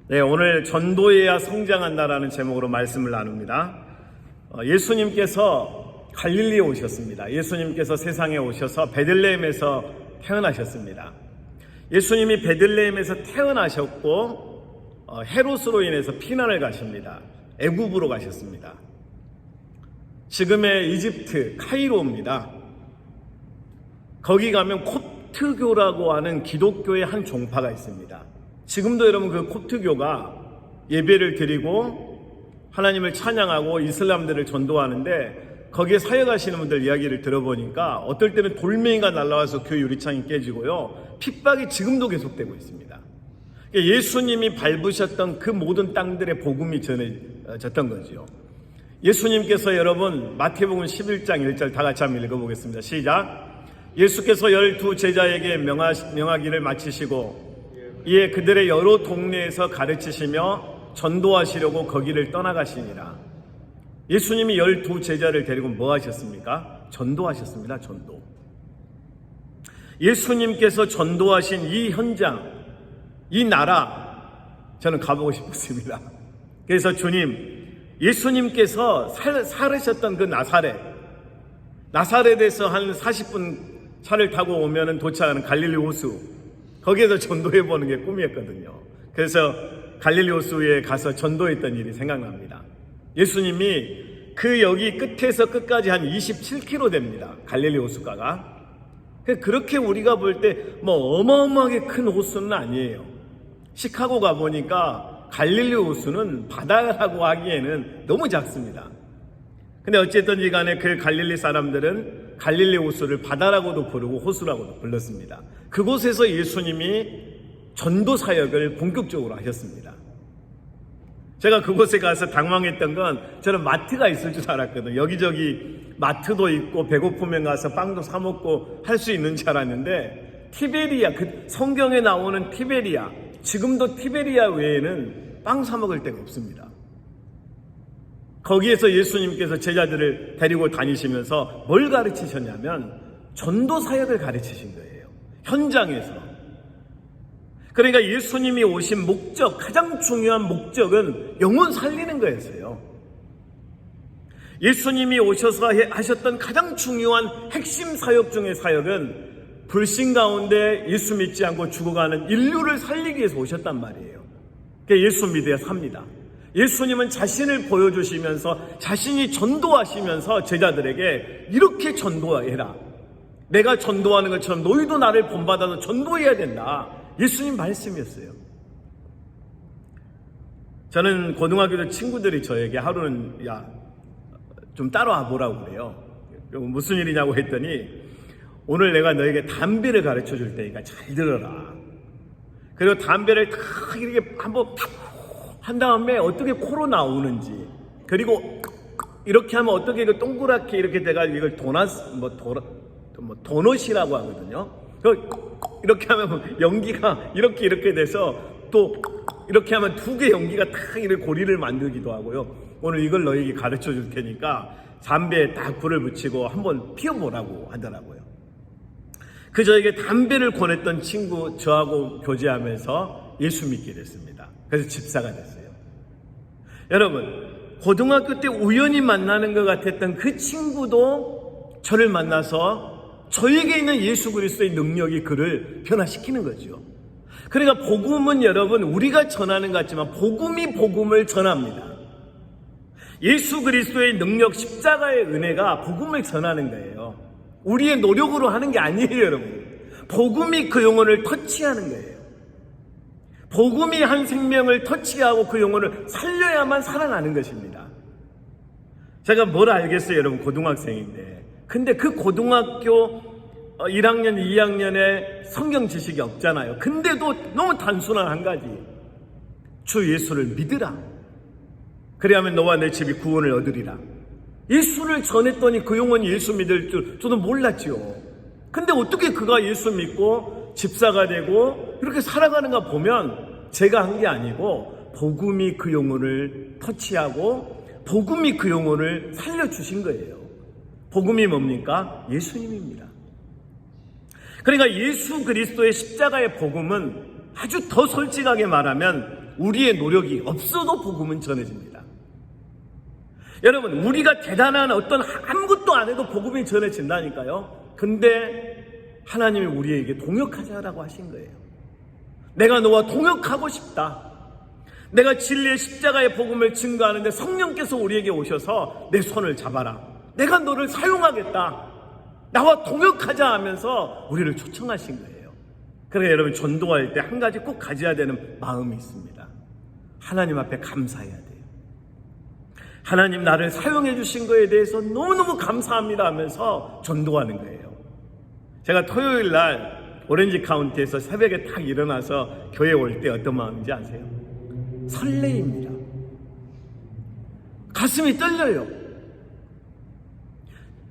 네, 오늘 전도해야 성장한다라는 제목으로 말씀을 나눕니다. 예수님께서 갈릴리에 오셨습니다. 예수님께서 세상에 오셔서 베들레헴에서 태어나셨습니다. 예수님이 베들레헴에서 태어나셨고 헤롯으로 인해서 피난을 가십니다. 애굽으로 가셨습니다. 지금의 이집트 카이로입니다. 거기 가면 콥트교라고 하는 기독교의 한 종파가 있습니다. 지금도 여러분 그 콥트교가 예배를 드리고 하나님을 찬양하고 이슬람들을 전도하는데 거기에 사역하시는 분들 이야기를 들어보니까 어떨 때는 돌멩이가 날아와서 교회 유리창이 깨지고요, 핍박이 지금도 계속되고 있습니다. 예수님이 밟으셨던 그 모든 땅들의 복음이 전해졌던 거죠. 예수님께서 여러분 마태복음 11장 1절 다 같이 한번 읽어보겠습니다. 시작. 예수께서 12 제자에게 명하기를 마치시고 이에 그들의 여러 동네에서 가르치시며 전도하시려고 거기를 떠나가시니라. 예수님이 12 제자를 데리고 뭐 하셨습니까? 전도하셨습니다. 전도. 예수님께서 전도하신 이 현장, 이 나라 저는 가보고 싶었습니다. 그래서 주님, 예수님께서 살으셨던 그 나사렛에서 한 40분 차를 타고 오면 도착하는 갈릴리 호수, 거기에서 전도해보는 게 꿈이었거든요. 그래서 갈릴리 호수에 가서 전도했던 일이 생각납니다. 예수님이 그 여기 끝에서 끝까지 한 27km 됩니다. 갈릴리 호수가가. 그렇게 우리가 볼 때 뭐 어마어마하게 큰 호수는 아니에요. 시카고 가보니까 갈릴리 호수는 바다라고 하기에는 너무 작습니다. 근데 어쨌든 간에 그 갈릴리 사람들은 갈릴리 호수를 바다라고도 부르고 호수라고도 불렀습니다. 그곳에서 예수님이 전도 사역을 본격적으로 하셨습니다. 제가 그곳에 가서 당황했던 건 저는 마트가 있을 줄 알았거든요. 여기저기 마트도 있고 배고프면 가서 빵도 사 먹고 할 수 있는 줄 알았는데 티베리아, 그 성경에 나오는 티베리아, 지금도 티베리아 외에는 빵 사 먹을 데가 없습니다. 거기에서 예수님께서 제자들을 데리고 다니시면서 뭘 가르치셨냐면 전도 사역을 가르치신 거예요. 현장에서. 그러니까 예수님이 오신 목적, 가장 중요한 목적은 영혼 살리는 거였어요. 예수님이 오셔서 하셨던 가장 중요한 핵심 사역 중의 사역은 불신 가운데 예수 믿지 않고 죽어가는 인류를 살리기 위해서 오셨단 말이에요. 그러니까 예수 믿어야 삽니다. 예수님은 자신을 보여주시면서 자신이 전도하시면서 제자들에게 이렇게 전도해라. 내가 전도하는 것처럼 너희도 나를 본받아서 전도해야 된다. 예수님 말씀이었어요. 저는 고등학교 때 친구들이 저에게 하루는 야, 좀 따라와 보라고 그래요. 무슨 일이냐고 했더니 오늘 내가 너에게 담배를 가르쳐 줄 테니까 잘 들어라. 그리고 담배를 탁 이렇게 한번 한 다음에 어떻게 코로 나오는지, 그리고 이렇게 하면 어떻게 그 동그랗게 이렇게 돼가지고 이걸 도넛이라고 하거든요. 이렇게 하면 연기가 이렇게 돼서 또 이렇게 하면 두 개 연기가 탁 이렇게 고리를 만들기도 하고요. 오늘 이걸 너에게 가르쳐 줄 테니까 담배에 딱 불을 붙이고 한번 피워보라고 하더라고요. 그 저에게 담배를 권했던 친구 저하고 교제하면서 예수 믿게 됐습니다. 그래서 집사가 됐어요. 여러분, 고등학교 때 우연히 만나는 것 같았던 그 친구도 저를 만나서 저에게 있는 예수 그리스도의 능력이 그를 변화시키는 거죠. 그러니까 복음은 여러분 우리가 전하는 것 같지만 복음이 복음을 전합니다. 예수 그리스도의 능력, 십자가의 은혜가 복음을 전하는 거예요. 우리의 노력으로 하는 게 아니에요, 여러분. 복음이 그 영혼을 터치하는 거예요. 복음이 한 생명을 터치하고 그 영혼을 살려야만 살아나는 것입니다. 제가 뭘 알겠어요, 여러분. 고등학생인데. 근데 그 고등학교 1학년, 2학년에 성경 지식이 없잖아요. 근데도 너무 단순한 한 가지. 주 예수를 믿으라. 그래야만 너와 내 집이 구원을 얻으리라. 예수를 전했더니 그 영혼이 예수 믿을 줄 저도 몰랐죠. 근데 어떻게 그가 예수 믿고 집사가 되고 이렇게 살아가는가 보면 제가 한 게 아니고 복음이 그 영혼을 터치하고 복음이 그 영혼을 살려주신 거예요. 복음이 뭡니까? 예수님입니다. 그러니까 예수 그리스도의 십자가의 복음은 아주 더 솔직하게 말하면 우리의 노력이 없어도 복음은 전해집니다. 여러분, 우리가 대단한 어떤 아무것도 안 해도 복음이 전해진다니까요. 근데 하나님이 우리에게 동역하자라고 하신 거예요. 내가 너와 동역하고 싶다. 내가 진리의 십자가의 복음을 증거하는데 성령께서 우리에게 오셔서 내 손을 잡아라. 내가 너를 사용하겠다. 나와 동역하자 하면서 우리를 초청하신 거예요. 그러니까 여러분, 전도할 때 한 가지 꼭 가져야 되는 마음이 있습니다. 하나님 앞에 감사해야 돼요. 하나님, 나를 사용해 주신 거에 대해서 너무너무 감사합니다 하면서 전도하는 거예요. 제가 토요일 날 오렌지 카운티에서 새벽에 딱 일어나서 교회 올 때 어떤 마음인지 아세요? 설레입니다. 가슴이 떨려요.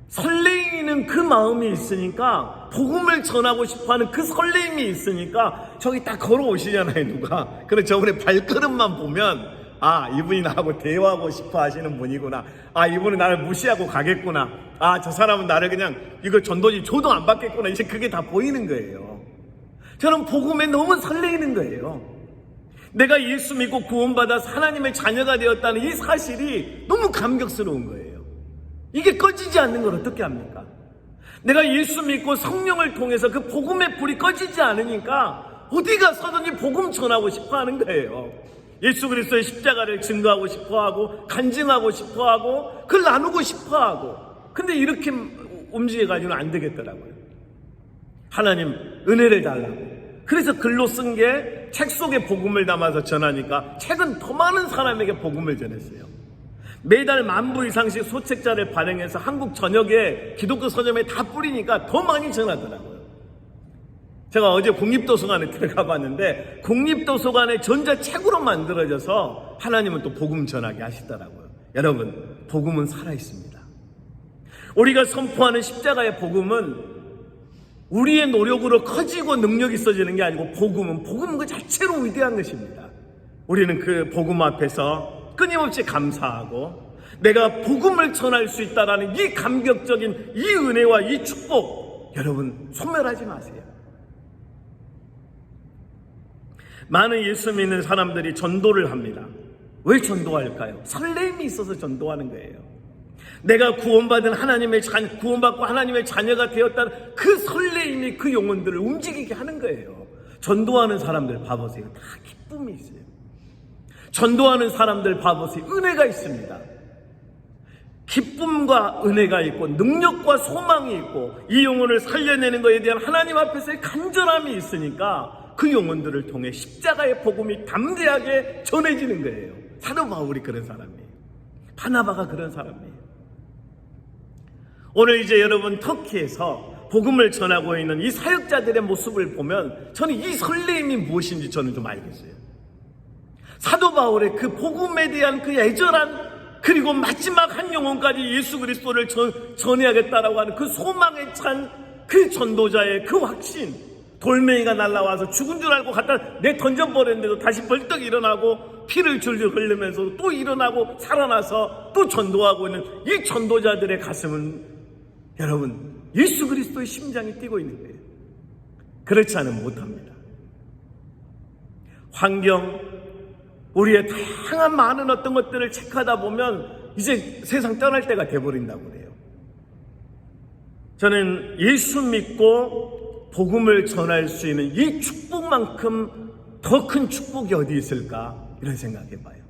설레이는 그 마음이 있으니까, 복음을 전하고 싶어하는 그 설레임이 있으니까 저기 딱 걸어오시잖아요, 누가. 그래서 저분의 발걸음만 보면 이분이 나하고 대화하고 싶어 하시는 분이구나. 이분은 나를 무시하고 가겠구나. 저 사람은 나를 그냥 이거 전도지 줘도 안 받겠구나. 이제 그게 다 보이는 거예요. 저는 복음에 너무 설레이는 거예요. 내가 예수 믿고 구원받아 하나님의 자녀가 되었다는 이 사실이 너무 감격스러운 거예요. 이게 꺼지지 않는 걸 어떻게 합니까? 내가 예수 믿고 성령을 통해서 그 복음의 불이 꺼지지 않으니까 어디 가서든지 복음 전하고 싶어 하는 거예요. 예수 그리스도의 십자가를 증거하고 싶어하고, 간증하고 싶어하고, 그걸 나누고 싶어하고. 근데 이렇게 움직여가지고는 안 되겠더라고요. 하나님 은혜를 달라고. 그래서 글로 쓴 게 책 속에 복음을 담아서 전하니까 책은 더 많은 사람에게 복음을 전했어요. 매달 10,000부 이상씩 소책자를 발행해서 한국 전역에 기독교 서점에 다 뿌리니까 더 많이 전하더라고요. 제가 어제 국립도서관에 들어가 봤는데 국립도서관의 전자책으로 만들어져서 하나님은 또 복음 전하게 하시더라고요. 여러분, 복음은 살아있습니다. 우리가 선포하는 십자가의 복음은 우리의 노력으로 커지고 능력이 있어지는 게 아니고, 복음은 복음 그 자체로 위대한 것입니다. 우리는 그 복음 앞에서 끊임없이 감사하고, 내가 복음을 전할 수 있다는 이 감격적인 이 은혜와 이 축복, 여러분 소멸하지 마세요. 많은 예수 믿는 사람들이 전도를 합니다. 왜 전도할까요? 설렘이 있어서 전도하는 거예요. 내가 구원받은 구원받고 하나님의 자녀가 되었다는 그 설레임이 그 영혼들을 움직이게 하는 거예요. 전도하는 사람들 봐보세요. 다 기쁨이 있어요. 전도하는 사람들 봐보세요. 은혜가 있습니다. 기쁨과 은혜가 있고, 능력과 소망이 있고, 이 영혼을 살려내는 것에 대한 하나님 앞에서의 간절함이 있으니까 그 영혼들을 통해 십자가의 복음이 담대하게 전해지는 거예요. 사도 바울이 그런 사람이에요. 바나바가 그런 사람이에요. 오늘 이제 여러분, 터키에서 복음을 전하고 있는 이 사역자들의 모습을 보면 저는 이 설레임이 무엇인지 저는 좀 알겠어요. 사도 바울의 그 복음에 대한 그 애절한, 그리고 마지막 한 영혼까지 예수 그리스도를 전해야겠다라고 하는 그 소망에 찬 그 전도자의 그 확신. 돌멩이가 날라와서 죽은 줄 알고 갖다 던져버렸는데도 다시 벌떡 일어나고 피를 줄줄 흘리면서 또 일어나고 살아나서 또 전도하고 있는 이 전도자들의 가슴은, 여러분, 예수 그리스도의 심장이 뛰고 있는 거예요. 그렇지 않으면 못합니다. 환경, 우리의 다양한 많은 어떤 것들을 체크하다 보면 이제 세상 떠날 때가 돼버린다고 그래요. 저는 예수 믿고 복음을 전할 수 있는 이 축복만큼 더 큰 축복이 어디 있을까, 이런 생각해봐요.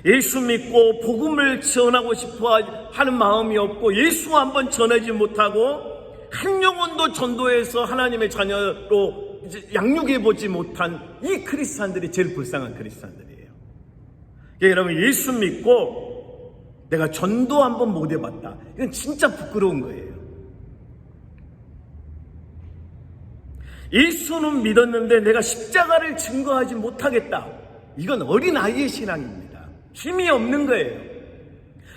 예수 믿고 복음을 전하고 싶어 하는 마음이 없고, 예수 한번 전하지 못하고 한 영혼도 전도해서 하나님의 자녀로 이제 양육해보지 못한 이 크리스찬들이 제일 불쌍한 크리스찬들이에요. 여러분, 예수 믿고 내가 전도 한번 못 해봤다, 이건 진짜 부끄러운 거예요. 예수는 믿었는데 내가 십자가를 증거하지 못하겠다, 이건 어린아이의 신앙입니다. 힘이 없는 거예요.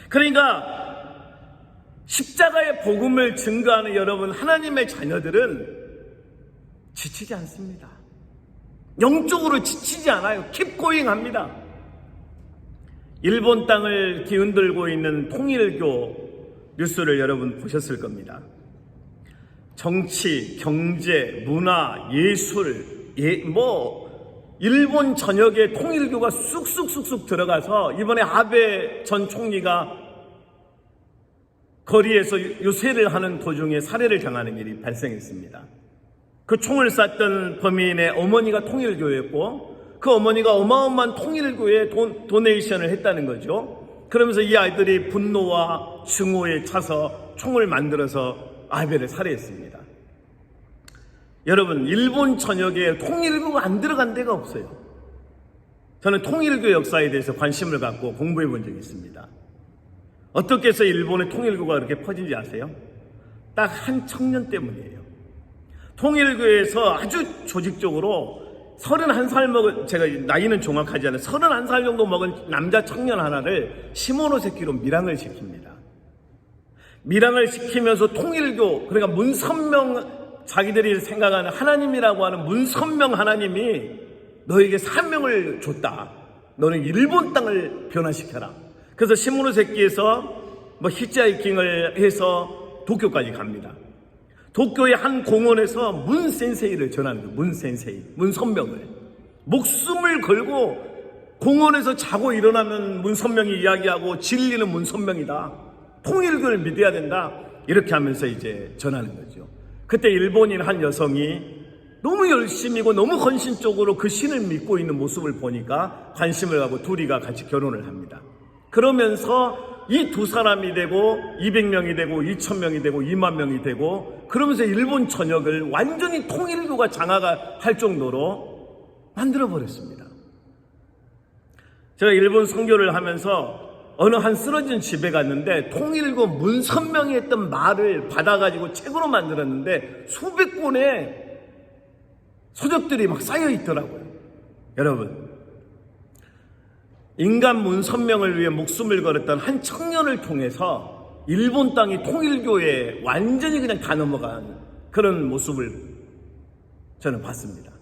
그러니까 십자가의 복음을 증거하는 여러분, 하나님의 자녀들은 지치지 않습니다. 영적으로 지치지 않아요. Keep going 합니다. 일본 땅을 뒤흔들고 있는 통일교 뉴스를 여러분 보셨을 겁니다. 정치, 경제, 문화, 예술, 일본 전역에 통일교가 쑥쑥쑥쑥 들어가서 이번에 아베 전 총리가 거리에서 유세를 하는 도중에 살해를 당하는 일이 발생했습니다. 그 총을 쐈던 범인의 어머니가 통일교였고 그 어머니가 어마어마한 통일교에 도네이션을 했다는 거죠. 그러면서 이 아이들이 분노와 증오에 차서 총을 만들어서 아베를 살해했습니다. 여러분, 일본 전역에 통일교가 안 들어간 데가 없어요. 저는 통일교 역사에 대해서 관심을 갖고 공부해 본 적이 있습니다. 어떻게 해서 일본의 통일교가 그렇게 퍼진지 아세요? 딱 한 청년 때문이에요. 통일교에서 아주 조직적으로 31살 먹은, 제가 나이는 정확하지 않아요. 31살 정도 먹은 남자 청년 하나를 시모노세키로 밀항을 시킵니다. 밀항을 시키면서 통일교, 그러니까 문선명, 자기들이 생각하는 하나님이라고 하는 문선명 하나님이 너에게 사명을 줬다. 너는 일본 땅을 변화시켜라. 그래서 시모노세키에서 히치하이킹을 해서 도쿄까지 갑니다. 도쿄의 한 공원에서 문 센세이를 전하는 거예요. 문 센세이, 문 선명을. 목숨을 걸고 공원에서 자고 일어나면 문 선명이 이야기하고 진리는 문 선명이다. 통일교를 믿어야 된다. 이렇게 하면서 이제 전하는 거죠. 그때 일본인 한 여성이 너무 열심히고 너무 헌신적으로 그 신을 믿고 있는 모습을 보니까 관심을 가고 둘이가 같이 결혼을 합니다. 그러면서 이 두 사람이 되고 200명이 되고 2000명이 되고 2만 명이 되고 그러면서 일본 전역을 완전히 통일교가 장악을 할 정도로 만들어버렸습니다. 제가 일본 선교를 하면서 어느 한 쓰러진 집에 갔는데 통일교 문선명이 했던 말을 받아가지고 책으로 만들었는데 수백 권의 서적들이 막 쌓여 있더라고요. 여러분, 인간 문선명을 위해 목숨을 걸었던 한 청년을 통해서 일본 땅이 통일교에 완전히 그냥 다 넘어간 그런 모습을 저는 봤습니다.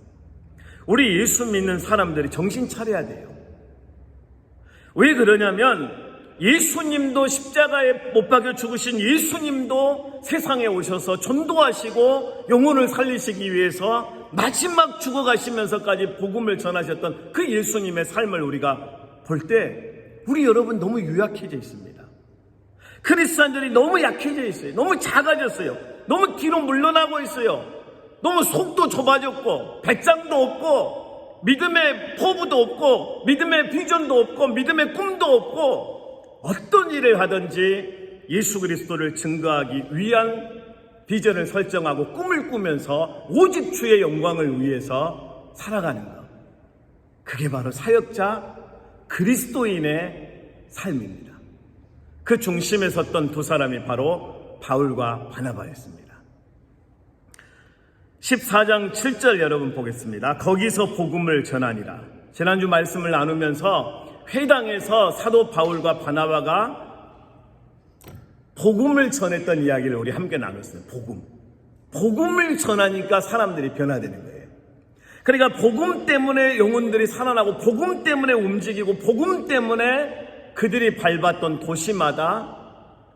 우리 예수 믿는 사람들이 정신 차려야 돼요. 왜 그러냐면 예수님도 십자가에 못 박혀 죽으신 예수님도 세상에 오셔서 전도하시고 영혼을 살리시기 위해서 마지막 죽어가시면서까지 복음을 전하셨던 그 예수님의 삶을 우리가 볼 때 우리 여러분 너무 유약해져 있습니다. 크리스찬들이 너무 약해져 있어요. 너무 작아졌어요. 너무 뒤로 물러나고 있어요. 너무 속도 좁아졌고 배짱도 없고 믿음의 포부도 없고 믿음의 비전도 없고 믿음의 꿈도 없고 어떤 일을 하든지 예수 그리스도를 증거하기 위한 비전을 설정하고 꿈을 꾸면서 오직 주의 영광을 위해서 살아가는 것. 그게 바로 사역자 그리스도인의 삶입니다. 그 중심에 섰던 두 사람이 바로 바울과 바나바였습니다. 14장 7절 여러분 보겠습니다. 거기서 복음을 전하니라. 지난주 말씀을 나누면서 회당에서 사도 바울과 바나바가 복음을 전했던 이야기를 우리 함께 나눴어요. 복음을 전하니까 사람들이 변화되는 거예요. 그러니까 복음 때문에 영혼들이 살아나고 복음 때문에 움직이고 복음 때문에 그들이 밟았던 도시마다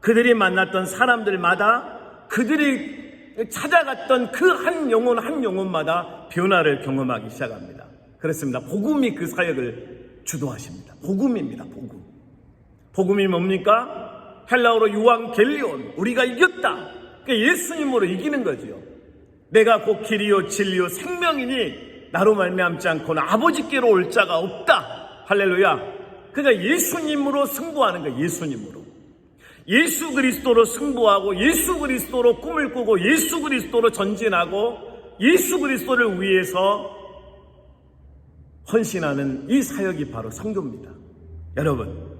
그들이 만났던 사람들마다 그들이 찾아갔던 그 한 영혼 한 영혼마다 변화를 경험하기 시작합니다. 그렇습니다. 복음이 그 사역을 주도하십니다. 복음입니다. 복음이 뭡니까? 헬라어로 유앙겔리온, 우리가 이겼다. 그러니까 예수님으로 이기는 거죠. 내가 곧 길이요 진리요 생명이니 나로 말미암지 않고는 아버지께로 올 자가 없다. 할렐루야. 그러니까 예수님으로 승부하는 거예요. 예수님으로. 예수 그리스도로 승부하고 예수 그리스도로 꿈을 꾸고 예수 그리스도로 전진하고 예수 그리스도를 위해서 헌신하는 이 사역이 바로 선교입니다. 여러분,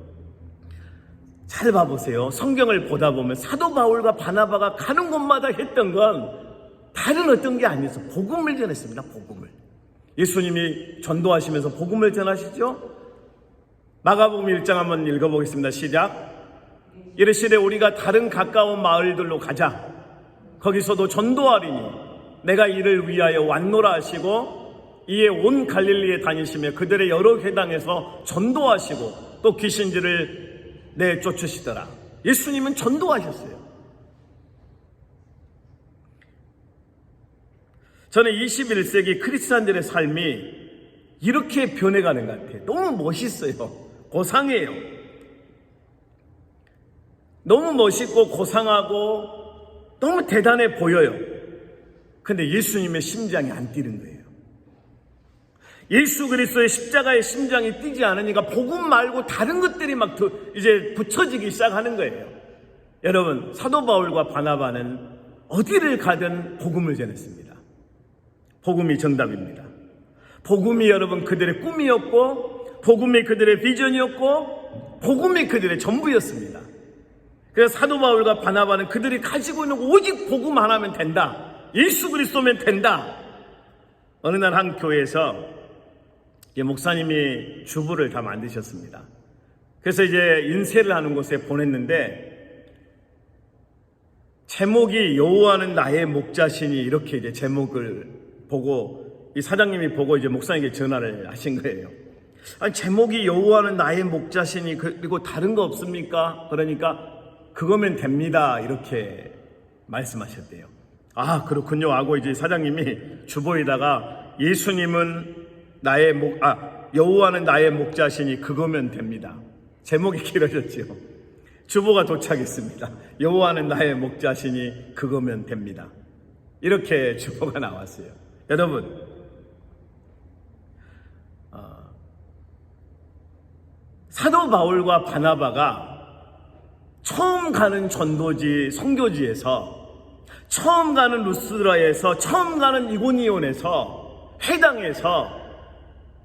잘 봐보세요. 성경을 보다 보면 사도 바울과 바나바가 가는 곳마다 했던 건 다른 어떤 게 아니어서 복음을 전했습니다. 복음을. 예수님이 전도하시면서 복음을 전하시죠. 마가복음 1장 한번 읽어보겠습니다. 시작. 이르시되 우리가 다른 가까운 마을들로 가자. 거기서도 전도하리니 내가 이를 위하여 왔노라 하시고 이에 온 갈릴리에 다니시며 그들의 여러 회당에서 전도하시고 또 귀신들을 내쫓으시더라. 예수님은 전도하셨어요. 저는 21세기 크리스찬들의 삶이 이렇게 변해가는 것 같아요. 너무 멋있어요. 고상해요. 너무 멋있고 고상하고 너무 대단해 보여요. 근데 예수님의 심장이 안 뛰는 거예요. 예수 그리스도의 십자가의 심장이 뛰지 않으니까 복음 말고 다른 것들이 막 이제 붙여지기 시작하는 거예요. 여러분, 사도 바울과 바나바는 어디를 가든 복음을 전했습니다. 복음이 정답입니다. 복음이 여러분 그들의 꿈이었고, 복음이 그들의 비전이었고, 복음이 그들의 전부였습니다. 그래서 사도 바울과 바나바는 그들이 가지고 있는 오직 복음 하나면 된다. 예수 그리스도면 된다. 어느 날 한 교회에서 목사님이 주부를 다 만드셨습니다. 그래서 이제 인쇄를 하는 곳에 보냈는데 제목이 여호와는 나의 목자시니 이렇게 이제 제목을 보고 이 사장님이 보고 이제 목사님에게 전화를 하신 거예요. 아니, 제목이 여호와는 나의 목자시니 그리고 다른 거 없습니까? 그러니까 그거면 됩니다. 이렇게 말씀하셨대요. 아, 그렇군요 하고 이제 사장님이 주보에다가 예수님은 여호와는 나의 목자시니 그거면 됩니다. 제목이 길어졌죠. 주보가 도착했습니다. 여호와는 나의 목자시니 그거면 됩니다. 이렇게 주보가 나왔어요. 여러분, 사도 바울과 바나바가 처음 가는 전도지 선교지에서, 처음 가는 루스드라에서, 처음 가는 이고니온에서, 회당에서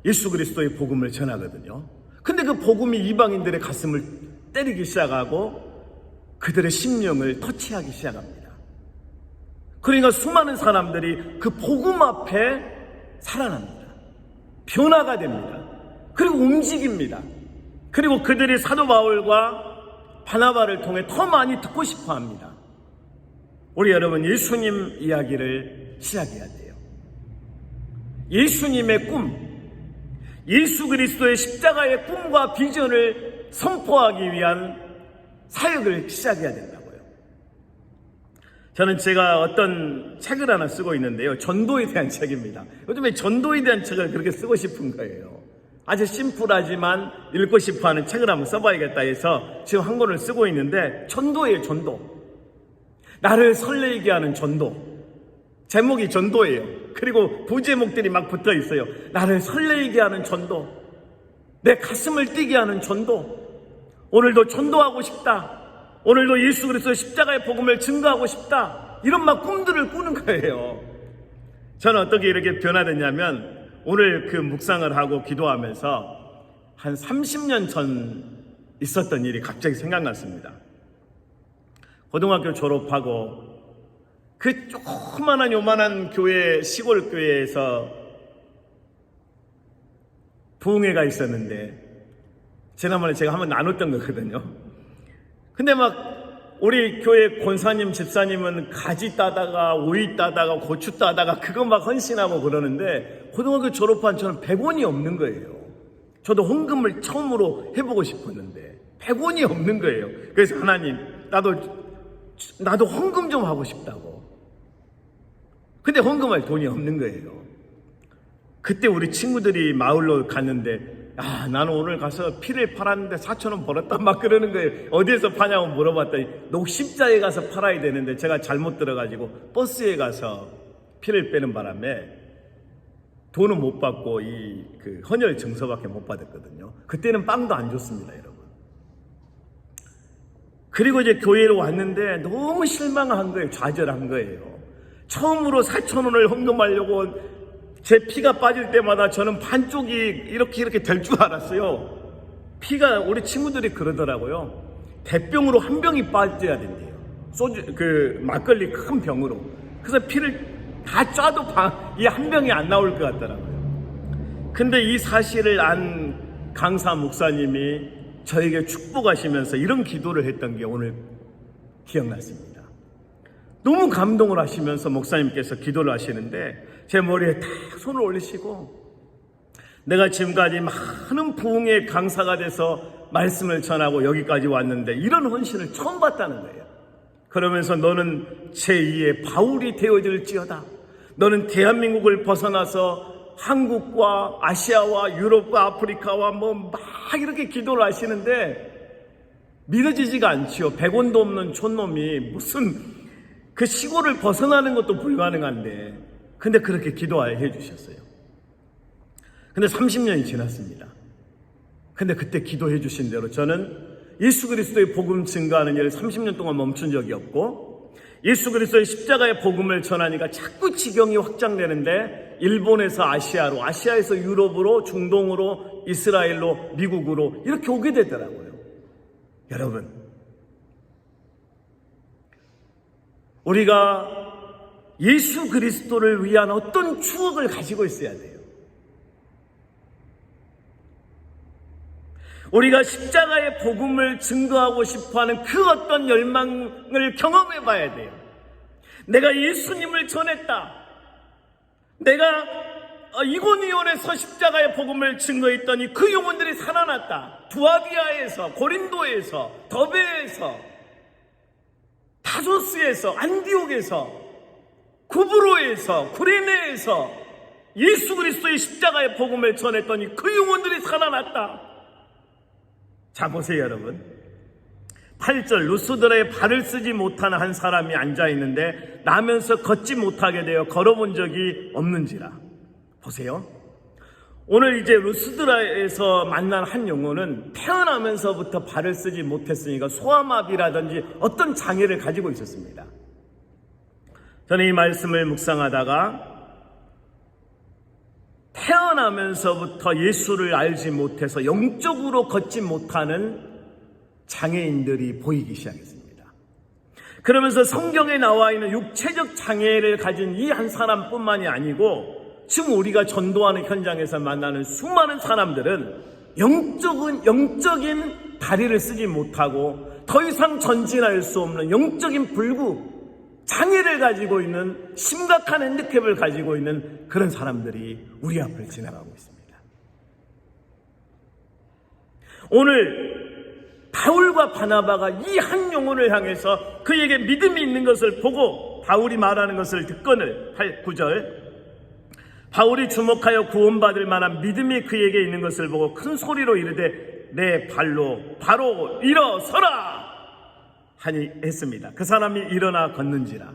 예수 그리스도의 복음을 전하거든요. 근데 그 복음이 이방인들의 가슴을 때리기 시작하고 그들의 심령을 터치하기 시작합니다. 그러니까 수많은 사람들이 그 복음 앞에 살아납니다. 변화가 됩니다. 그리고 움직입니다. 그리고 그들이 사도 바울과 바나바를 통해 더 많이 듣고 싶어 합니다. 우리 여러분, 예수님 이야기를 시작해야 돼요. 예수님의 꿈, 예수 그리스도의 십자가의 꿈과 비전을 선포하기 위한 사역을 시작해야 된다고요. 저는 제가 어떤 책을 하나 쓰고 있는데요. 전도에 대한 책입니다. 요즘에 전도에 대한 책을 그렇게 쓰고 싶은 거예요. 아주 심플하지만 읽고 싶어하는 책을 한번 써봐야겠다 해서 지금 한 권을 쓰고 있는데, 전도예요. 전도. 나를 설레게 하는 전도. 제목이 전도예요. 그리고 부제목들이 막 붙어 있어요. 나를 설레게 하는 전도, 내 가슴을 뛰게 하는 전도. 오늘도 전도하고 싶다. 오늘도 예수 그리스도의 십자가의 복음을 증거하고 싶다. 이런 막 꿈들을 꾸는 거예요. 저는 어떻게 이렇게 변화됐냐면, 오늘 그 묵상을 하고 기도하면서 한 30년 전 있었던 일이 갑자기 생각났습니다. 고등학교 졸업하고 그 조그만한 요만한 교회, 시골 교회에서 부흥회가 있었는데, 지난번에 제가 한번 나눴던 거거든요. 근데 막 우리 교회 권사님, 집사님은 가지 따다가 오이 따다가 고추 따다가 그거 막 헌신하고 그러는데, 고등학교 졸업한 저는 100원이 없는 거예요. 저도 헌금을 처음으로 해보고 싶었는데 100원이 없는 거예요. 그래서 하나님, 나도 헌금 좀 하고 싶다고. 근데 헌금할 돈이 없는 거예요. 그때 우리 친구들이 마을로 갔는데, 나는 오늘 가서 피를 팔았는데 4,000원 벌었다 막 그러는 거예요. 어디에서 파냐고 물어봤더니 녹십자에 가서 팔아야 되는데 제가 잘못 들어가지고 버스에 가서 피를 빼는 바람에 돈은 못 받고 그 헌혈 증서밖에 못 받았거든요. 그때는 빵도 안 줬습니다, 여러분. 그리고 이제 교회로 왔는데 너무 실망한 거예요. 좌절한 거예요. 처음으로 4,000원을 헌금하려고 제 피가 빠질 때마다 저는 반쪽이 이렇게 될 줄 알았어요. 피가, 우리 친구들이 그러더라고요. 대병으로 한 병이 빠져야 된대요. 막걸리 큰 병으로. 그래서 피를 다 짜도 이 한 병이 안 나올 것 같더라고요. 근데 이 사실을 안 강사 목사님이 저에게 축복하시면서 이런 기도를 했던 게 오늘 기억났습니다. 너무 감동을 하시면서 목사님께서 기도를 하시는데, 제 머리에 딱 손을 올리시고, 내가 지금까지 많은 부흥의 강사가 돼서 말씀을 전하고 여기까지 왔는데 이런 헌신을 처음 봤다는 거예요. 그러면서 너는 제2의 바울이 되어질지어다. 너는 대한민국을 벗어나서 한국과 아시아와 유럽과 아프리카와 막 이렇게 기도를 하시는데 믿어지지가 않지요. 100원도 없는 촌놈이 무슨 그 시골을 벗어나는 것도 불가능한데, 근데 그렇게 기도해 주셨어요. 근데 30년이 지났습니다. 근데 그때 기도해 주신 대로 저는 예수 그리스도의 복음 증거하는 일을 30년 동안 멈춘 적이 없고, 예수 그리스도의 십자가의 복음을 전하니까 자꾸 지경이 확장되는데, 일본에서 아시아로, 아시아에서 유럽으로, 중동으로, 이스라엘로, 미국으로 이렇게 오게 되더라고요. 여러분, 우리가 예수 그리스도를 위한 어떤 추억을 가지고 있어야 돼요. 우리가 십자가의 복음을 증거하고 싶어하는 그 어떤 열망을 경험해 봐야 돼요. 내가 예수님을 전했다. 내가 이고니온에서 십자가의 복음을 증거했더니 그 영혼들이 살아났다. 두아디아에서, 고린도에서, 더베에서, 다소스에서, 안디옥에서, 구브로에서, 구레네에서 예수 그리스도의 십자가의 복음을 전했더니 그 영혼들이 살아났다. 자, 보세요 여러분. 8절, 루스드라에 발을 쓰지 못하는 한 사람이 앉아있는데 나면서 걷지 못하게 되어 걸어본 적이 없는지라. 보세요. 오늘 이제 루스드라에서 만난 한 영혼은 태어나면서부터 발을 쓰지 못했으니까 소아마비라든지 어떤 장애를 가지고 있었습니다. 저는 이 말씀을 묵상하다가 태어나면서부터 예수를 알지 못해서 영적으로 걷지 못하는 장애인들이 보이기 시작했습니다. 그러면서 성경에 나와 있는 육체적 장애를 가진 이 한 사람뿐만이 아니고 지금 우리가 전도하는 현장에서 만나는 수많은 사람들은 영적인 다리를 쓰지 못하고 더 이상 전진할 수 없는 영적인 불구, 장애를 가지고 있는, 심각한 핸디캡을 가지고 있는 그런 사람들이 우리 앞을 지나가고 있습니다. 오늘 바울과 바나바가 이 한 영혼을 향해서 그에게 믿음이 있는 것을 보고 바울이 말하는 것을 듣거늘, 9절, 바울이 주목하여 구원받을 만한 믿음이 그에게 있는 것을 보고 큰 소리로 이르되 내 발로 바로 일어서라 하니 했습니다. 그 사람이 일어나 걷는지라.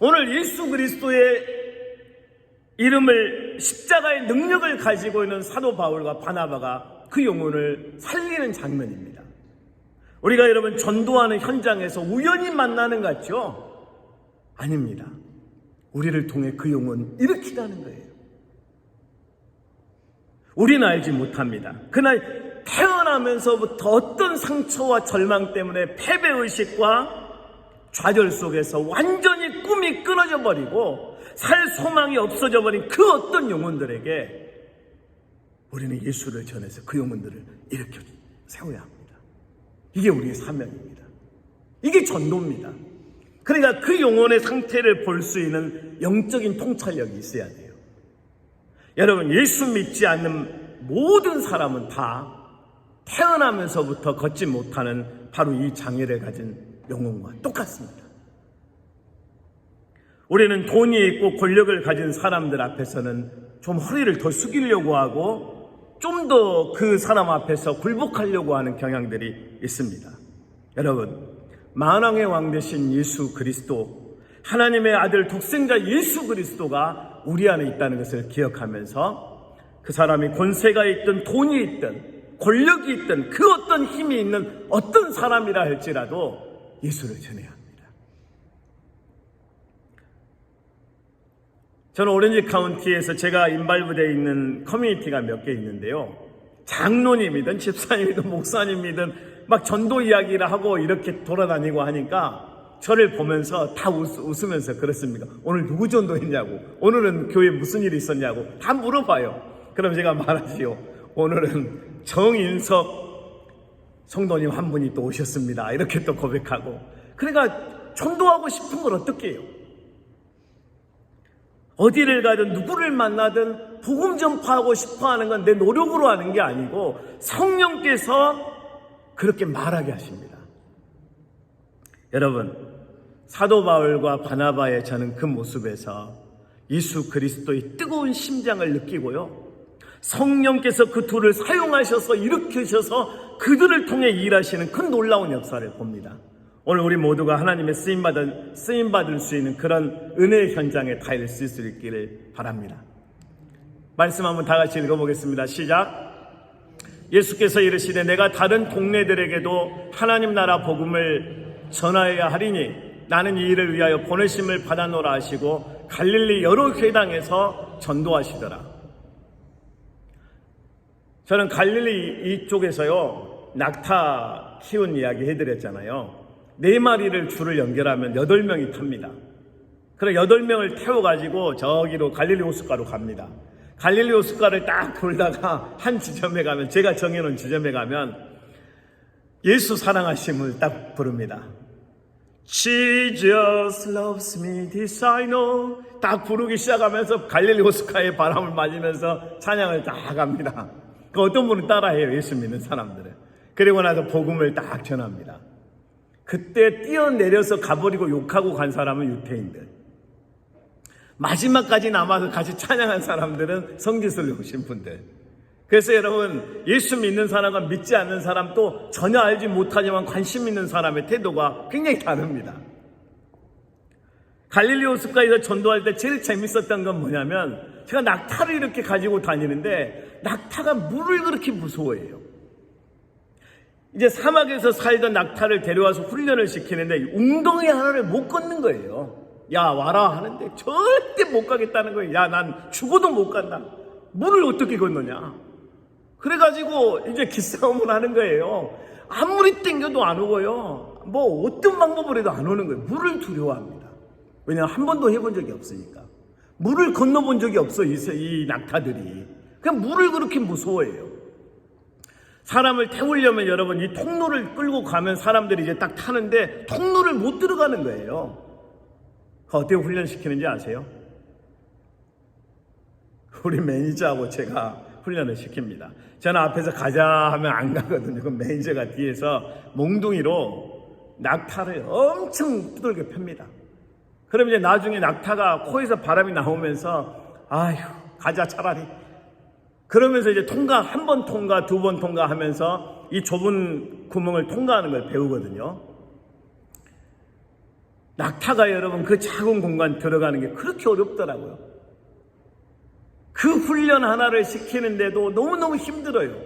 오늘 예수 그리스도의 이름을, 십자가의 능력을 가지고 있는 사도 바울과 바나바가 그 영혼을 살리는 장면입니다. 우리가 여러분 전도하는 현장에서 우연히 만나는 것 같죠? 아닙니다. 우리를 통해 그 영혼 일으키라는 거예요. 우리는 알지 못합니다. 그날 태어나면서부터 어떤 상처와 절망 때문에 패배의식과 좌절 속에서 완전히 꿈이 끊어져 버리고 살 소망이 없어져 버린 그 어떤 영혼들에게 우리는 예수를 전해서 그 영혼들을 일으켜 세워야 합니다. 이게 우리의 사명입니다. 이게 전도입니다. 그러니까 그 영혼의 상태를 볼 수 있는 영적인 통찰력이 있어야 돼요. 여러분, 예수 믿지 않는 모든 사람은 다 태어나면서부터 걷지 못하는 바로 이 장애를 가진 영혼과 똑같습니다. 우리는 돈이 있고 권력을 가진 사람들 앞에서는 좀 허리를 더 숙이려고 하고 좀 더 그 사람 앞에서 굴복하려고 하는 경향들이 있습니다. 여러분, 만왕의 왕 되신 예수 그리스도, 하나님의 아들 독생자 예수 그리스도가 우리 안에 있다는 것을 기억하면서 그 사람이 권세가 있든 돈이 있든 권력이 있든 그 어떤 힘이 있는 어떤 사람이라 할지라도 예수를 전해야 합니다. 저는 오렌지 카운티에서 제가 인발부되어 있는 커뮤니티가 몇 개 있는데요. 장로님이든 집사님이든 목사님이든 막 전도 이야기를 하고 이렇게 돌아다니고 하니까 저를 보면서 다 웃으면서 그렇습니다. 오늘 누구 전도했냐고, 오늘은 교회에 무슨 일이 있었냐고 다 물어봐요. 그럼 제가 말하지요. 오늘은 정인석 성도님 한 분이 또 오셨습니다. 이렇게 또 고백하고. 그러니까 전도하고 싶은 걸 어떻게 해요? 어디를 가든 누구를 만나든 복음 전파하고 싶어하는 건 내 노력으로 하는 게 아니고 성령께서 그렇게 말하게 하십니다. 여러분, 사도 바울과 바나바의 저는 그 모습에서 예수 그리스도의 뜨거운 심장을 느끼고요, 성령께서 그 둘을 사용하셔서 일으키셔서 그들을 통해 일하시는 큰 놀라운 역사를 봅니다. 오늘 우리 모두가 하나님의 쓰임받을 수 있는 그런 은혜의 현장에 다 있을 수 있기를 바랍니다. 말씀 한번 다 같이 읽어보겠습니다. 시작. 예수께서 이르시되 내가 다른 동네들에게도 하나님 나라 복음을 전하여야 하리니 나는 이 일을 위하여 보내심을 받아노라 하시고 갈릴리 여러 회당에서 전도하시더라. 저는 갈릴리 이쪽에서요, 낙타 키운 이야기 해드렸잖아요. 4마리를 줄을 연결하면 8명이 탑니다. 그럼 8명을 태워가지고 저기로 갈릴리 호숫가로 갑니다. 갈릴리 호숫가를 딱 돌다가 한 지점에 가면, 제가 정해놓은 지점에 가면 예수 사랑하심을 딱 부릅니다. Jesus loves me, this I know. 딱 부르기 시작하면서 갈릴리 호숫가의 바람을 맞으면서 찬양을 딱 합니다. 그 어떤 분은 따라해요, 예수 믿는 사람들은. 그리고 나서 복음을 딱 전합니다. 그때 뛰어내려서 가버리고 욕하고 간 사람은 유태인들, 마지막까지 남아서 같이 찬양한 사람들은 성지순례 오신 분들. 그래서 여러분, 예수 믿는 사람과 믿지 않는 사람, 또 전혀 알지 못하지만 관심 있는 사람의 태도가 굉장히 다릅니다. 갈릴리 호숫가에서 전도할 때 제일 재밌었던 건 뭐냐면, 제가 낙타를 이렇게 가지고 다니는데 낙타가 물을 그렇게 무서워해요. 이제 사막에서 살던 낙타를 데려와서 훈련을 시키는데 웅덩이 하나를 못 걷는 거예요. 야, 와라 하는데 절대 못 가겠다는 거예요. 야, 난 죽어도 못 간다. 물을 어떻게 건너냐. 그래가지고 이제 기싸움을 하는 거예요. 아무리 땡겨도 안 오고요, 뭐 어떤 방법을 해도 안 오는 거예요. 물을 두려워합니다. 왜냐하면 한 번도 해본 적이 없으니까. 물을 건너본 적이 없어, 이 낙타들이. 그냥 물을 그렇게 무서워해요. 사람을 태우려면 여러분, 이 통로를 끌고 가면 사람들이 이제 딱 타는데 통로를 못 들어가는 거예요. 어떻게 훈련시키는지 아세요? 우리 매니저하고 제가 훈련을 시킵니다. 저는 앞에서 가자 하면 안 가거든요. 그 매니저가 뒤에서 몽둥이로 낙타를 엄청 두들겨 팹니다. 그럼 이제 나중에 낙타가 코에서 바람이 나오면서 아휴, 가자 차라리. 그러면서 이제 한 번 통과, 2번 통과 하면서 이 좁은 구멍을 통과하는 걸 배우거든요. 낙타가 여러분 그 작은 공간 들어가는 게 그렇게 어렵더라고요. 그 훈련 하나를 시키는데도 너무너무 힘들어요.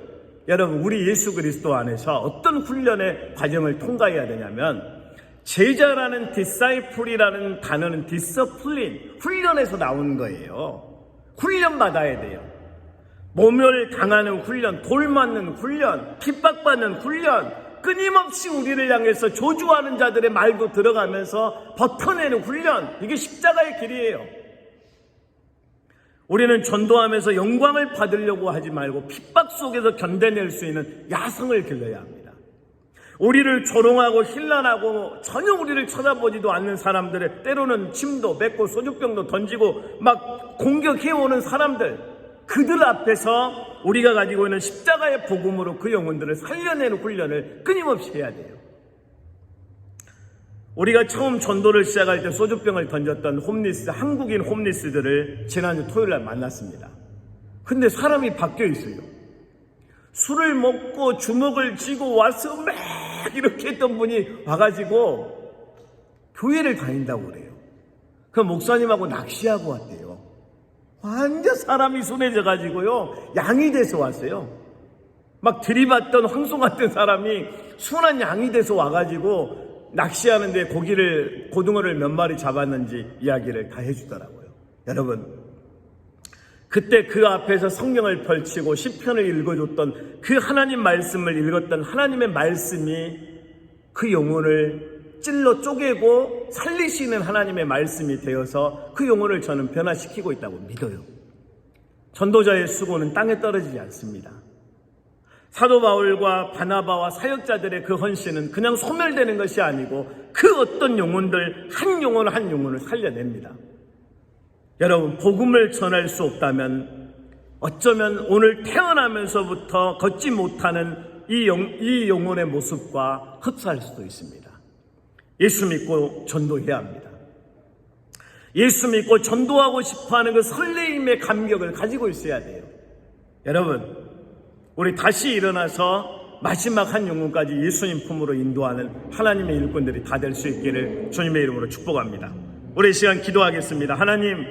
여러분, 우리 예수 그리스도 안에서 어떤 훈련의 과정을 통과해야 되냐면, 제자라는 디사이플이라는 단어는 디서플린, 훈련에서 나오는 거예요. 훈련 받아야 돼요. 모멸 당하는 훈련, 돌 맞는 훈련, 핍박받는 훈련, 끊임없이 우리를 향해서 저주하는 자들의 말도 들어가면서 버텨내는 훈련, 이게 십자가의 길이에요. 우리는 전도하면서 영광을 받으려고 하지 말고 핍박 속에서 견뎌낼 수 있는 야성을 길러야 합니다. 우리를 조롱하고 힐난하고 전혀 우리를 쳐다보지도 않는 사람들을 때로는 침도 뱉고 소주병도 던지고 막 공격해오는 사람들, 그들 앞에서 우리가 가지고 있는 십자가의 복음으로 그 영혼들을 살려내는 훈련을 끊임없이 해야 돼요. 우리가 처음 전도를 시작할 때 소주병을 던졌던 한국인 홈리스들을 지난주 토요일날 만났습니다. 근데 사람이 바뀌어 있어요. 술을 먹고 주먹을 쥐고 와서 막 이렇게 했던 분이 와가지고 교회를 다닌다고 그래요. 그 목사님하고 낚시하고 왔대요. 완전 사람이 순해져가지고요, 양이 돼서 왔어요. 막 들이받던 황소 같은 사람이 순한 양이 돼서 와가지고 낚시하는데 고등어를 몇 마리 잡았는지 이야기를 다 해주더라고요. 여러분, 그때 그 앞에서 성경을 펼치고 시편을 읽어줬던 그 하나님 말씀을 읽었던 하나님의 말씀이 그 영혼을 찔러 쪼개고 살리시는 하나님의 말씀이 되어서 그 영혼을 저는 변화시키고 있다고 믿어요. 전도자의 수고는 땅에 떨어지지 않습니다. 사도 바울과 바나바와 사역자들의 그 헌신은 그냥 소멸되는 것이 아니고 그 어떤 영혼들 한 영혼 한 영혼을 살려냅니다. 여러분, 복음을 전할 수 없다면 어쩌면 오늘 태어나면서부터 걷지 못하는 이 영혼의 모습과 흡사할 수도 있습니다. 예수 믿고 전도해야 합니다. 예수 믿고 전도하고 싶어하는 그 설레임의 감격을 가지고 있어야 돼요. 여러분, 우리 다시 일어나서 마지막 한 영혼까지 예수님 품으로 인도하는 하나님의 일꾼들이 다 될 수 있기를 주님의 이름으로 축복합니다. 우리 시간 기도하겠습니다. 하나님,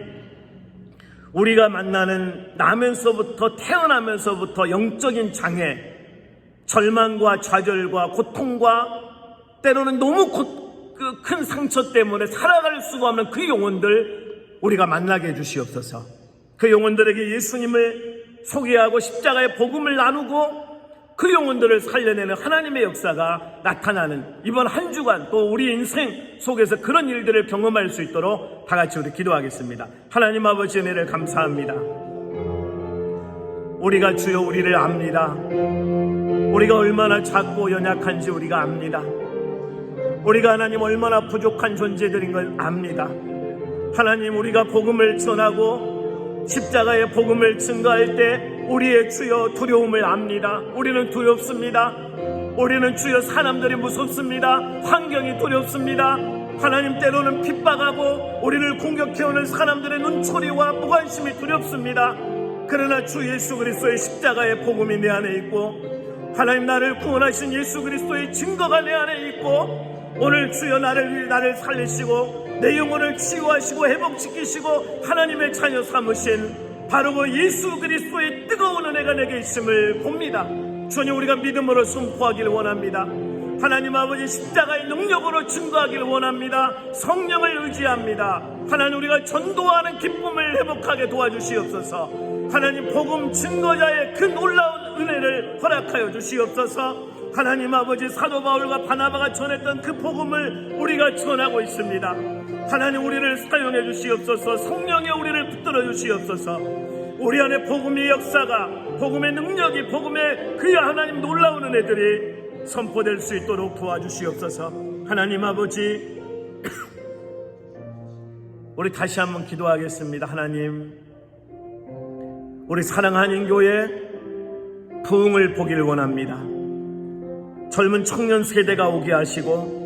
우리가 만나는 나면서부터 태어나면서부터 영적인 장애, 절망과 좌절과 고통과 때로는 너무 큰 상처 때문에 살아갈 수가 없는 그 영혼들 우리가 만나게 해주시옵소서. 그 영혼들에게 예수님을 소개하고 십자가의 복음을 나누고 그 영혼들을 살려내는 하나님의 역사가 나타나는 이번 한 주간 또 우리 인생 속에서 그런 일들을 경험할 수 있도록 다 같이 우리 기도하겠습니다. 하나님 아버지 은혜를 감사합니다. 우리가 주여 우리를 압니다. 우리가 얼마나 작고 연약한지 우리가 압니다. 우리가 하나님 얼마나 부족한 존재들인 걸 압니다. 하나님, 우리가 복음을 전하고 십자가의 복음을 증거할 때 우리의 주여 두려움을 압니다. 우리는 두렵습니다. 우리는 주여 사람들이 무섭습니다. 환경이 두렵습니다. 하나님, 때로는 핍박하고 우리를 공격해오는 사람들의 눈초리와 무관심이 두렵습니다. 그러나 주 예수 그리스도의 십자가의 복음이 내 안에 있고 하나님, 나를 구원하신 예수 그리스도의 증거가 내 안에 있고 오늘 주여 나를 살리시고 내 영혼을 치유하시고 회복시키시고 하나님의 자녀 삼으신 바로 그 예수 그리스도의 뜨거운 은혜가 내게 있음을 봅니다. 주님, 우리가 믿음으로 선포하기를 원합니다. 하나님 아버지, 십자가의 능력으로 증거하기를 원합니다. 성령을 의지합니다. 하나님, 우리가 전도하는 기쁨을 회복하게 도와주시옵소서. 하나님, 복음 증거자의 그 놀라운 은혜를 허락하여 주시옵소서. 하나님 아버지, 사도 바울과 바나바가 전했던 그 복음을 우리가 전하고 있습니다. 하나님, 우리를 사용해 주시옵소서. 성령에 우리를 붙들어 주시옵소서. 우리 안에 복음의 역사가, 복음의 능력이, 복음의 그 하나님 놀라운 은혜들이 선포될 수 있도록 도와주시옵소서. 하나님 아버지, 우리 다시 한번 기도하겠습니다. 하나님, 우리 사랑하는 교회 부흥을 보기를 원합니다. 젊은 청년 세대가 오게 하시고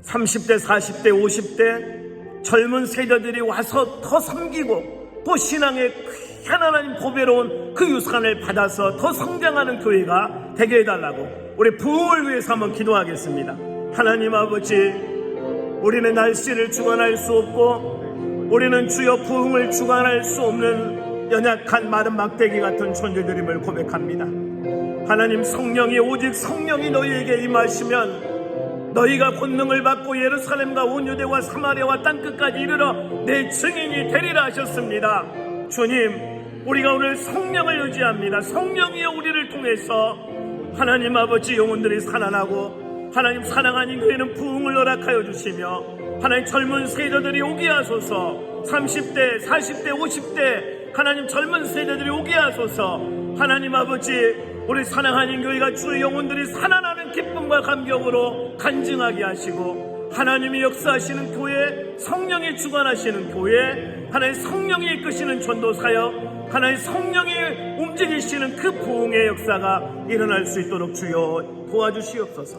30대, 40대, 50대 젊은 세대들이 와서 더 섬기고 또 신앙의 귀한 하나님 보배로운 그 유산을 받아서 더 성장하는 교회가 되게 해달라고 우리 부흥을 위해서 한번 기도하겠습니다. 하나님 아버지, 우리는 날씨를 주관할 수 없고 우리는 주여 부흥을 주관할 수 없는 연약한 마른 막대기 같은 존재들임을 고백합니다. 하나님, 성령이 오직 성령이 너희에게 임하시면 너희가 권능을 받고 예루살렘과 온 유대와 사마리아와 땅끝까지 이르러 내 증인이 되리라 하셨습니다. 주님, 우리가 오늘 성령을 의지합니다. 성령이여 우리를 통해서 하나님 아버지 영혼들이 살아나고 하나님 사랑하는 교회는 부흥을 허락하여 주시며 하나님 젊은 세대들이 오게 하소서. 30대, 40대, 50대 하나님 젊은 세대들이 오게 하소서. 하나님 아버지, 우리 사랑하는 교회가 주의 영혼들이 살아나는 기쁨과 감격으로 간증하게 하시고 하나님이 역사하시는 교회, 성령이 주관하시는 교회, 하나님 성령이 이끄시는 전도사역, 하나님 성령이 움직이시는 그 부흥의 역사가 일어날 수 있도록 주여 도와주시옵소서.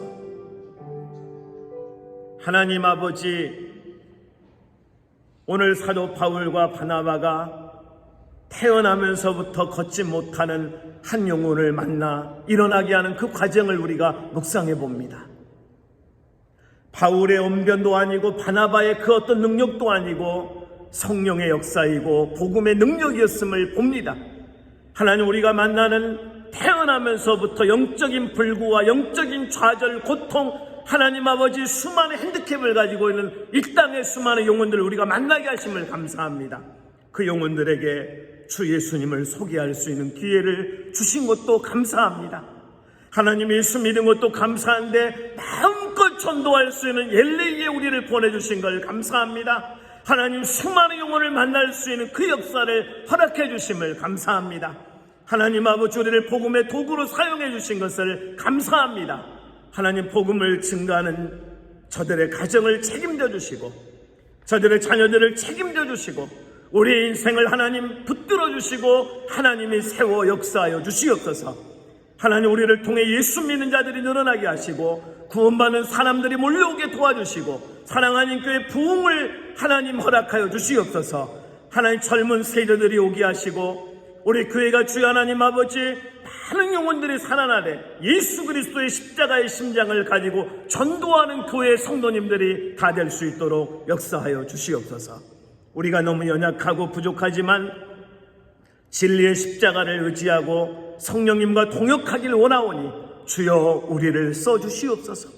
하나님 아버지, 오늘 사도 바울과 바나바가 태어나면서부터 걷지 못하는 한 영혼을 만나 일어나게 하는 그 과정을 우리가 묵상해 봅니다. 바울의 언변도 아니고 바나바의 그 어떤 능력도 아니고 성령의 역사이고 복음의 능력이었음을 봅니다. 하나님, 우리가 만나는 태어나면서부터 영적인 불구와 영적인 좌절, 고통, 하나님 아버지 수많은 핸디캡을 가지고 있는 이 땅의 수많은 영혼들을 우리가 만나게 하심을 감사합니다. 그 영혼들에게 주 예수님을 소개할 수 있는 기회를 주신 것도 감사합니다. 하나님, 예수 믿은 것도 감사한데 마음껏 전도할 수 있는 엘리에 우리를 보내주신 걸 감사합니다. 하나님, 수많은 영혼을 만날 수 있는 그 역사를 허락해 주심을 감사합니다. 하나님 아버지, 우리를 복음의 도구로 사용해 주신 것을 감사합니다. 하나님, 복음을 증거하는 저들의 가정을 책임져 주시고 저들의 자녀들을 책임져 주시고 우리의 인생을 하나님 붙들어 주시고 하나님이 세워 역사하여 주시옵소서. 하나님, 우리를 통해 예수 믿는 자들이 늘어나게 하시고 구원받는 사람들이 몰려오게 도와주시고 사랑하는 교회 부흥을 하나님 허락하여 주시옵소서. 하나님, 젊은 세대들이 오게 하시고 우리 교회가 주여 하나님 아버지 많은 영혼들이 살아나되 예수 그리스도의 십자가의 심장을 가지고 전도하는 교회 성도님들이 다 될 수 있도록 역사하여 주시옵소서. 우리가 너무 연약하고 부족하지만 진리의 십자가를 의지하고 성령님과 동역하길 원하오니 주여 우리를 써주시옵소서.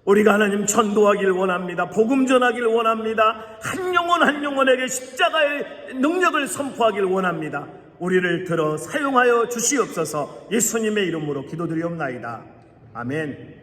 우리가 하나님 전도하길 원합니다. 복음 전하길 원합니다. 한 영혼 한 영혼에게 십자가의 능력을 선포하길 원합니다. 우리를 들어 사용하여 주시옵소서. 예수님의 이름으로 기도드리옵나이다. 아멘.